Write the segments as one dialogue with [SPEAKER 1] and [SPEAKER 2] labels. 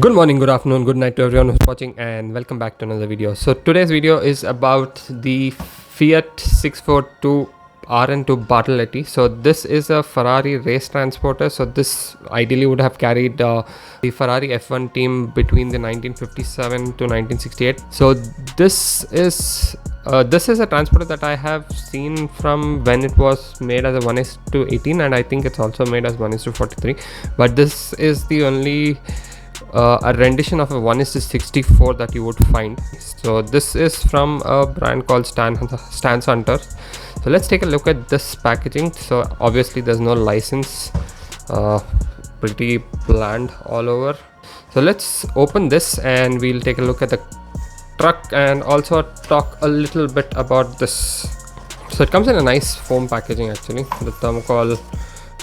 [SPEAKER 1] Good morning, good afternoon, good night to everyone who's watching, and welcome back to another video. So today's video is about the Fiat 642 rn2 Bartoletti. So this is a Ferrari race transporter. So this ideally would have carried the Ferrari F1 team between the 1957 to 1968. So this is a transporter that I have seen from when it was made as a 1:18, and I think it's also made as 1:43. But this is the only a rendition of a 1:64 that you would find. So this is from a brand called Stance Hunter. So let's take a look at this packaging. So obviously there's no license, pretty bland all over. So let's open this and we'll take a look at the truck and also talk a little bit about this. So it comes in a nice foam packaging. Actually the thermocol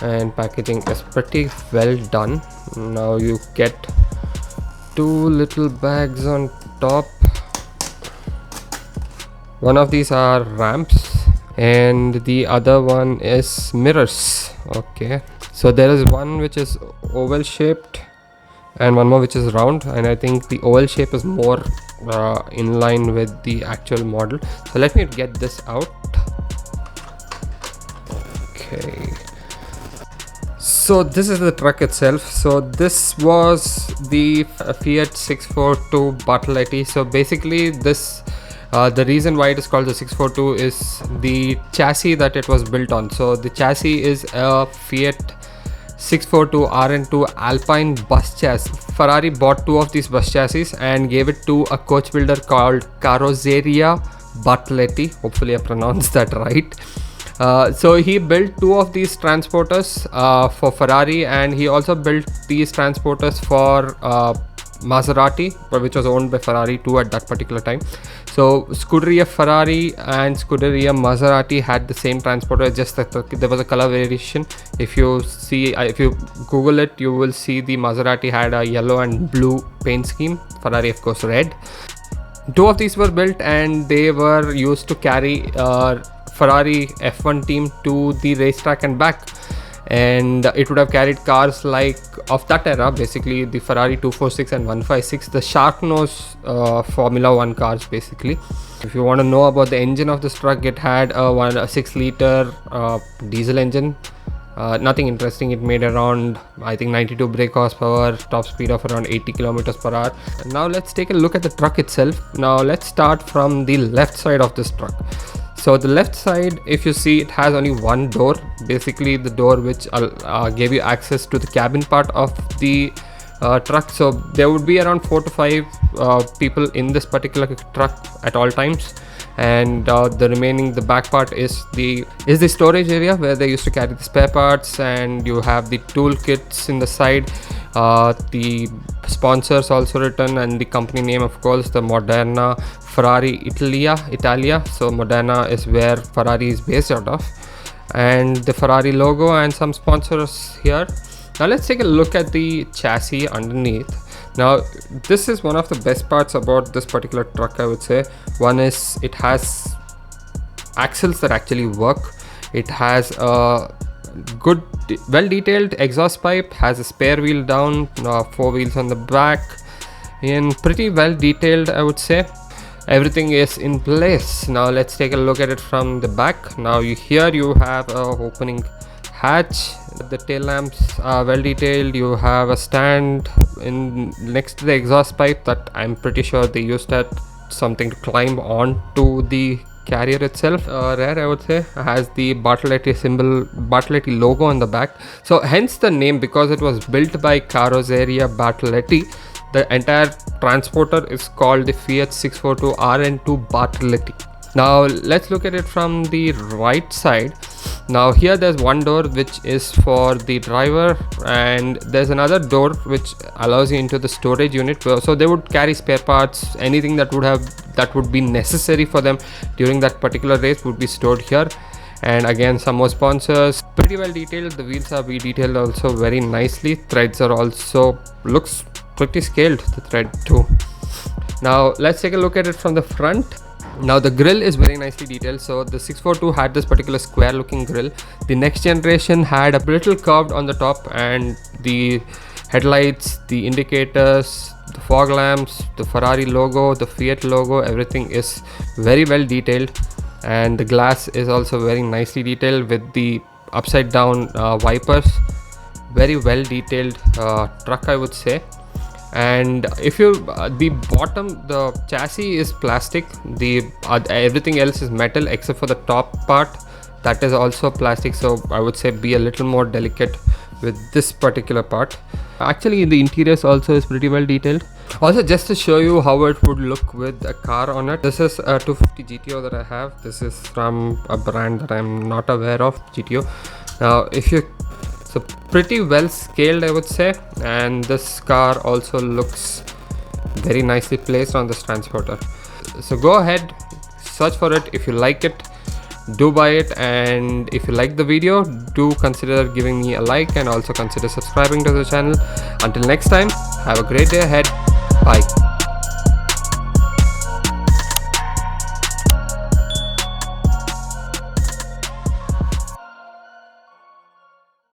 [SPEAKER 1] and packaging is pretty well done. Now you get two little bags on top. One of these are ramps and the other one is mirrors. Okay, so there is one which is oval shaped and one more which is round, and I think the oval shape is more in line with the actual model. So let me get this out. Okay, so this is the truck itself. So this was the Fiat 642 Bartoletti. So basically this the reason why it is called the 642 is the chassis that it was built on. So the chassis is a Fiat 642 rn2 Alpine bus chassis. Ferrari bought two of these bus chassis and gave it to a coach builder called Carrozzeria Bartoletti. Hopefully I pronounced that right. So he built two of these transporters for Ferrari, and he also built these transporters for Maserati, which was owned by Ferrari too at that particular time. So Scuderia Ferrari and Scuderia Maserati had the same transporter, just that there was a color variation. If you Google it, you will see the Maserati had a yellow and blue paint scheme, Ferrari of course red. Two of these were built and they were used to carry Ferrari F1 team to the racetrack and back, and it would have carried cars like of that era, basically the Ferrari 246 and 156, the shark nose Formula 1 cars basically. If you want to know about the engine of this truck, it had a 6-liter diesel engine. Nothing interesting. It made around, I think, 92 brake horsepower, top speed of around 80 kilometers per hour. And now let's take a look at the truck itself. Now let's start from the left side of this truck. So the left side, if you see, it has only one door, basically the door which gave you access to the cabin part of the truck. So there would be around 4 to 5 people in this particular truck at all times, and the back part is the storage area where they used to carry the spare parts, and you have the tool kits in the side. The sponsors also written, and the company name of course, the Moderna Ferrari Italia. So Moderna is where Ferrari is based out of, and the Ferrari logo and some sponsors here. Now let's take a look at the chassis underneath. Now this is one of the best parts about this particular truck, I would say. One is it has axles that actually work. It has a good, well detailed exhaust pipe, has a spare wheel down, 4 wheels on the back, and pretty well detailed, I would say. Everything is in place. Now let's take a look at it from the back. Now here you have a opening hatch. The tail lamps are well detailed. You have a stand in next to the exhaust pipe that I'm pretty sure they used that something to climb on to the carrier itself. Rear, I would say, has the Bartoletti symbol, Bartoletti logo on the back. So hence the name, because it was built by Carrozzeria Bartoletti. The entire transporter is called the Fiat 642 rn2 Bartoletti. Now let's look at it from the right side. Now here there's one door which is for the driver, and there's another door which allows you into the storage unit. So they would carry spare parts, anything that would be necessary for them during that particular race would be stored here. And again, some more sponsors, pretty well detailed. The wheels are detailed also very nicely. Threads are also looks pretty scaled, the thread too. Now let's take a look at it from the front. Now the grille is very nicely detailed. So the 642 had this particular square looking grille. The next generation had a little curved on the top, and the headlights, the indicators, the fog lamps, the Ferrari logo, the Fiat logo, everything is very well detailed, and the glass is also very nicely detailed with the upside down wipers. Very well detailed truck, I would say. And if you the bottom, the chassis is plastic, the everything else is metal except for the top part, that is also plastic. So I would say be a little more delicate with this particular part. Actually the interiors also is pretty well detailed. Also, just to show you how it would look with a car on it, this is a 250 GTO that I have. This is from a brand that I'm not aware of, GTO. Now if you, so pretty well scaled, I would say, and this car also looks very nicely placed on this transporter. So go ahead, search for it. If you like it, do buy it, and if you like the video, do consider giving me a like and also consider subscribing to the channel. Until next time, have a great day ahead. Bye.